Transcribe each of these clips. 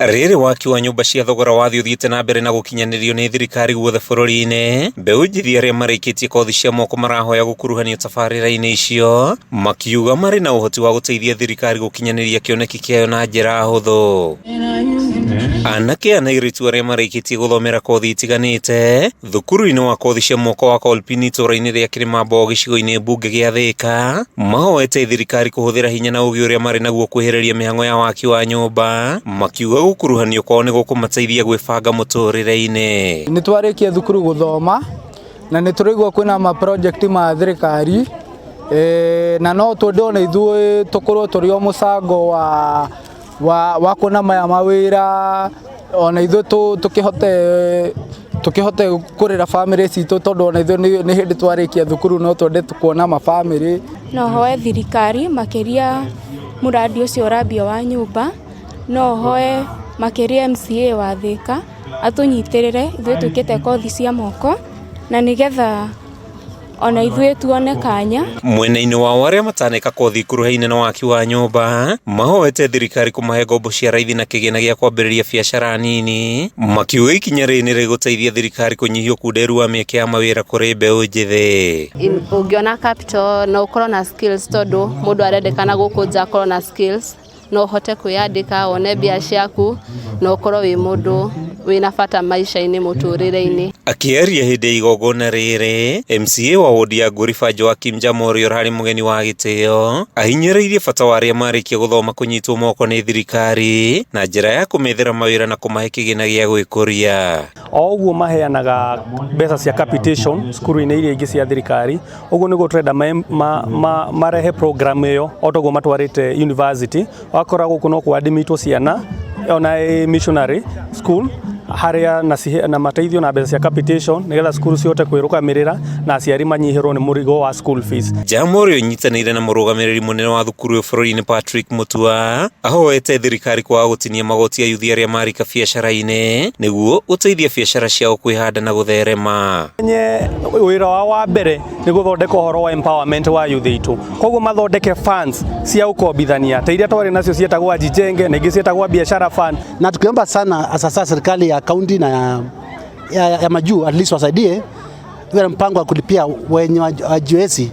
Rĩrĩ waki wa nyũmba cia thogora wa thĩ ũthiĩte na mbere na gũkinyanĩrio nĩ thirikari guothe bũrũri-inĩ. Mbeũ njĩthĩ arĩa marĩkĩtie kothi cia moko marahoya gũkuruhanio tabarĩra-inĩ icio, makiuga marĩ na ũhoti wa gũteithia thirikari gũkinyanĩria kĩoneki kĩayo na njĩra hũthũ. Anake ana airĩtu arĩa marĩkĩtie gũthomera kothi itiganĩte thukuru-inĩ wa kothi cia moko wa KOTHI-INI itũra-inĩ rĩa Kĩrĩmambo gĩcigo-inĩ mbunge gĩa Thĩka, mahoete thirikari kũhũthĩra hinya na ũgĩ ũrĩa marĩ naguo kwĩhĩrĩria mĩhang'o ya waki wa nyũmba, makiuga gũkuruhanio kwao nĩ gũkũmateithia gwĩbanga mũtũrĩre-inĩ. Nĩ twarĩkia thukuru gũthoma na nĩ tũraigua kwĩna ma project ma thirikari na no twende ona ithuĩ tũkorwo tũrĩ o mũcango wa kuona maya mawĩra ona ithuĩ tũkĩhote kũrera family citũ, tondũ ona ithuĩ nĩ hĩndĩ twarĩkia thukuru no twende kuona ma family. No hoe thirikari makĩria mũradi ũcio ũrambia wa nyũmba, no hoe makĩria MCA wa Thĩka atũnyitĩrĩre ithuĩ twĩkĩte kothi cia moko na nĩgetha ona ithuĩ tuone kanya. Mwena-inĩ wao arĩa mataneka kothi ikuruhaine na waki wa nyũmba, mahoete thirikari kũmahe ngombo cia raithi na kĩgĩna gĩa kwambĩrĩria biacara nini, makiuga ikinya rĩrĩ nĩ rĩgũteithia thirikari kũnyihia ũkunderu wa mĩeke ya mawĩra kũrĩ mbeũ njĩthĩ. Ũngĩona capital no ũkorwo na skills, tondũ mũndũ arendekana gũkũ nja akorwo na skills, no ũhote kwĩyandĩka wone mbia ciaku na ũkorwo wĩ mũndũ wĩna bata maica-inĩ mũtũrĩre-inĩ. Akĩaria hĩndĩ ya igongona rĩrĩ, MCA wa wodi ya Ngũriba Joakim Jamori ũrarĩ mũgeni wa gĩtĩo ahinyĩrĩirie bata wa arĩa marĩkia gũthoma kũnyitwo moko nĩ thirikari na njĩra ya kũmethera mawĩra na kũmahe kĩgĩna gĩa gwĩkũria. O ũguo maheanaga mbeca cia capitation cukuru-inĩ iria ingĩ cia thirikari, ũguo nĩguo tũrenda marehe program ĩyo o toguo matwarĩte university, wakora gũkũ no kũadmitwo ciana ona missionary school harĩa na mateithio na mbeca cia capitation nĩgetha cukuru cihote kwĩrũgamĩrĩra na aciari manyihĩrwo nĩ mũrigo wa school fees. Jamori ũnyitanĩire na mũrũgamĩrĩri mũnene wa thukuru bũrũri-inĩ Patrick Mutua ahoete thirikari kwaga gũtinia magoti ayuthi arĩa marika biacara-inĩ nĩguo gũteithia biacara ciao kwĩhanda na gũtherema. Wĩra wao wa mbere nĩ gũthondeka ũhoro wa empowerment wa ayuthi itũ, koguo mathondeke funds cia ũkombithania ta iria twarĩ nacio cietagwo ajijenge na ingĩ cietagwo biashara fund. Na tukiomba sana asasa serikali ya kaunti na ya majuu at least wasaidie ile mpango wa kulipia wenye wajiwezi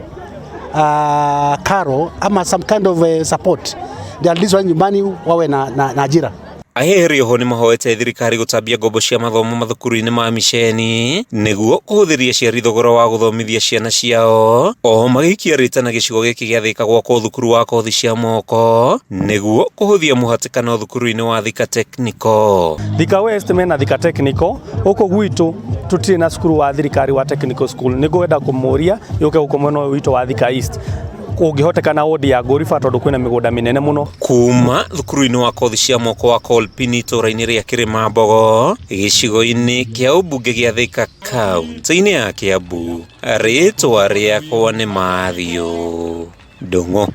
karo ama some kind of support ndio at least wa nyumbani wawe na ajira. Aheri oho nĩ mahoete thirikari gũtambia ngombo cia mathomo mathukuru-inĩ ma miceni nĩguo kũhũthĩria ciari thogora wa gũthomithia ciana ciao, oho magĩikia rĩta na gĩcigo gĩkĩ gĩa Thĩka gwakwo thukuru wa kothi cia moko nĩguo kũhũthia mũhatĩkano thukuru-inĩ wa Thika Technical. Thika West mena Thika Technical, ũkũ gwitũ tũtirĩ na cukuru wa thirikari wa technical school, nĩngwenda kũmũria yũke gũkũ mwena witũ wa Thika East ũngĩhotekana wodi ya Ngũriba tondũ kwĩna mĩgũnda mĩnene mũno. Kuma thukuru-inĩ wa kothi cia moko wa KOTHI-INI itũra-inĩ rĩa Kĩrĩmambo gĩcigo-inĩ kĩa ũmbunge gĩa Thĩka kaunti-inĩ ya Kiambu, rĩtwa rĩakwa nĩ Mathio Ndung'u.